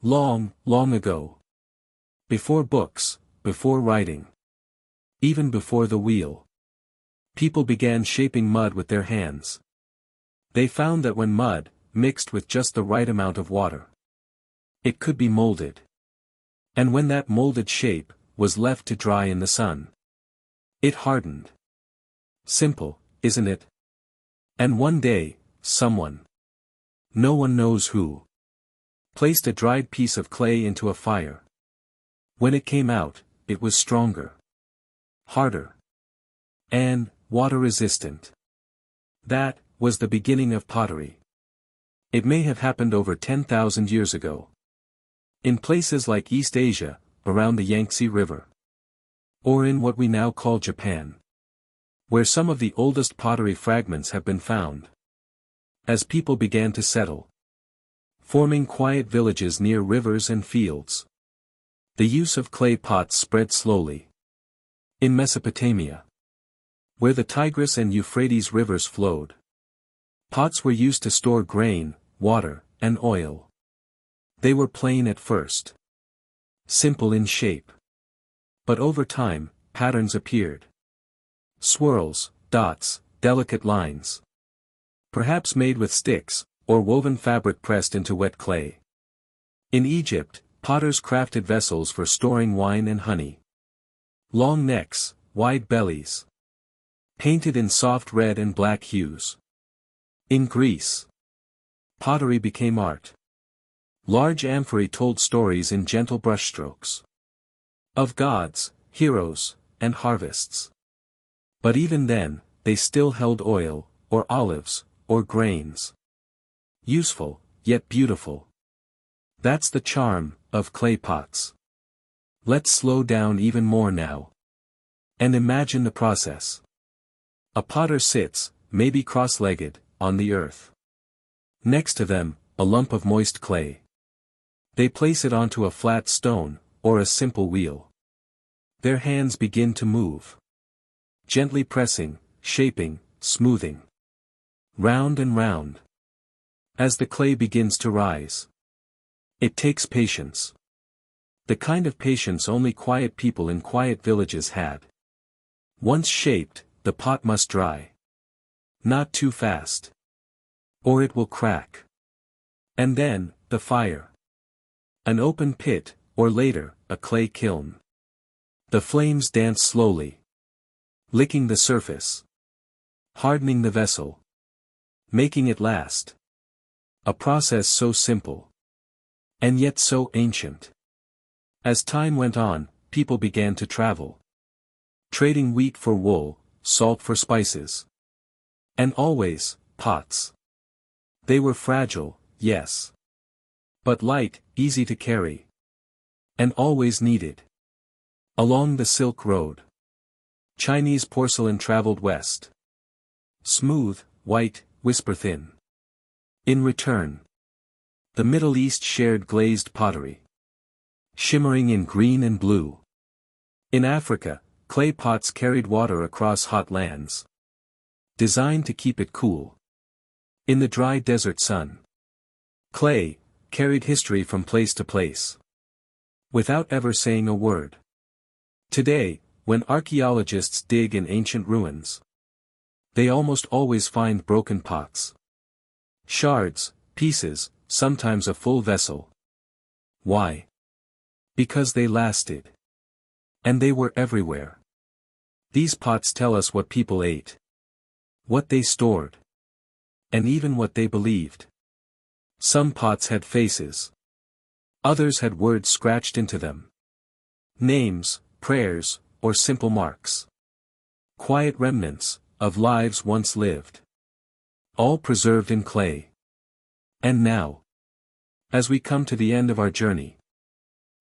Long, long ago. Before books, before writing. Even before the wheel. People began shaping mud with their hands. They found that when mud, mixed with just the right amount of water, it could be molded. And when that molded shape was left to dry in the sun, it hardened. Simple, isn't it? And one day, someone, no one knows who, placed a dried piece of clay into a fire. When it came out, it was stronger, harder, and water-resistant. That was the beginning of pottery. It may have happened over 10,000 years ago. In places like East Asia, around the Yangtze River. Or in what we now call Japan. Where some of the oldest pottery fragments have been found. As people began to settle, forming quiet villages near rivers and fields, the use of clay pots spread slowly. In Mesopotamia, where the Tigris and Euphrates rivers flowed, pots were used to store grain, water, and oil. They were plain at first, simple in shape. But over time, patterns appeared. Swirls, dots, delicate lines. Perhaps made with sticks, or woven fabric pressed into wet clay. In Egypt, potters crafted vessels for storing wine and honey. Long necks, wide bellies. Painted in soft red and black hues. In Greece, pottery became art. Large amphorae told stories in gentle brushstrokes. Of gods, heroes, and harvests. But even then, they still held oil, or olives, or grains. Useful, yet beautiful. That's the charm of clay pots. Let's slow down even more now. And imagine the process. A potter sits, maybe cross-legged, on the earth. Next to them, a lump of moist clay. They place it onto a flat stone, or a simple wheel. Their hands begin to move. Gently pressing, shaping, smoothing. Round and round. As the clay begins to rise. It takes patience. The kind of patience only quiet people in quiet villages had. Once shaped, the pot must dry. Not too fast. Or it will crack. And then, the fire. An open pit, or later, a clay kiln. The flames dance slowly. Licking the surface. Hardening the vessel. Making it last. A process so simple. And yet so ancient. As time went on, people began to travel. Trading wheat for wool, salt for spices. And always, pots. They were fragile, yes. But light, easy to carry. And always needed. Along the Silk Road. Chinese porcelain traveled west. Smooth, white, whisper-thin. In return, the Middle East shared glazed pottery. Shimmering in green and blue. In Africa, clay pots carried water across hot lands. Designed to keep it cool. In the dry desert sun. Clay carried history from place to place. Without ever saying a word. Today, when archaeologists dig in ancient ruins, they almost always find broken pots. Shards, pieces, sometimes a full vessel. Why? Because they lasted. And they were everywhere. These pots tell us what people ate. What they stored. And even what they believed. Some pots had faces. Others had words scratched into them. Names, prayers, or simple marks. Quiet remnants, of lives once lived. All preserved in clay. And now, as we come to the end of our journey,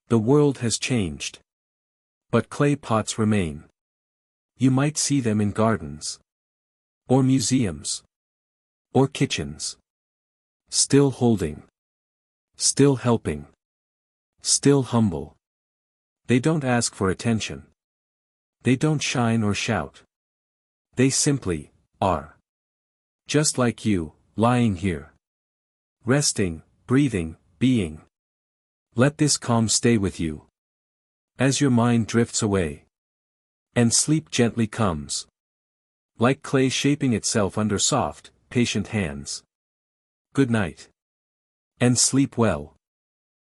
the world has changed. But clay pots remain. You might see them in gardens. Or museums. Or kitchens. Still holding. Still helping. Still humble. They don't ask for attention. They don't shine or shout. They simply are. Just like you, lying here. Resting, breathing, being. Let this calm stay with you. As your mind drifts away. And sleep gently comes. Like clay shaping itself under soft, patient hands. Good night. And sleep well.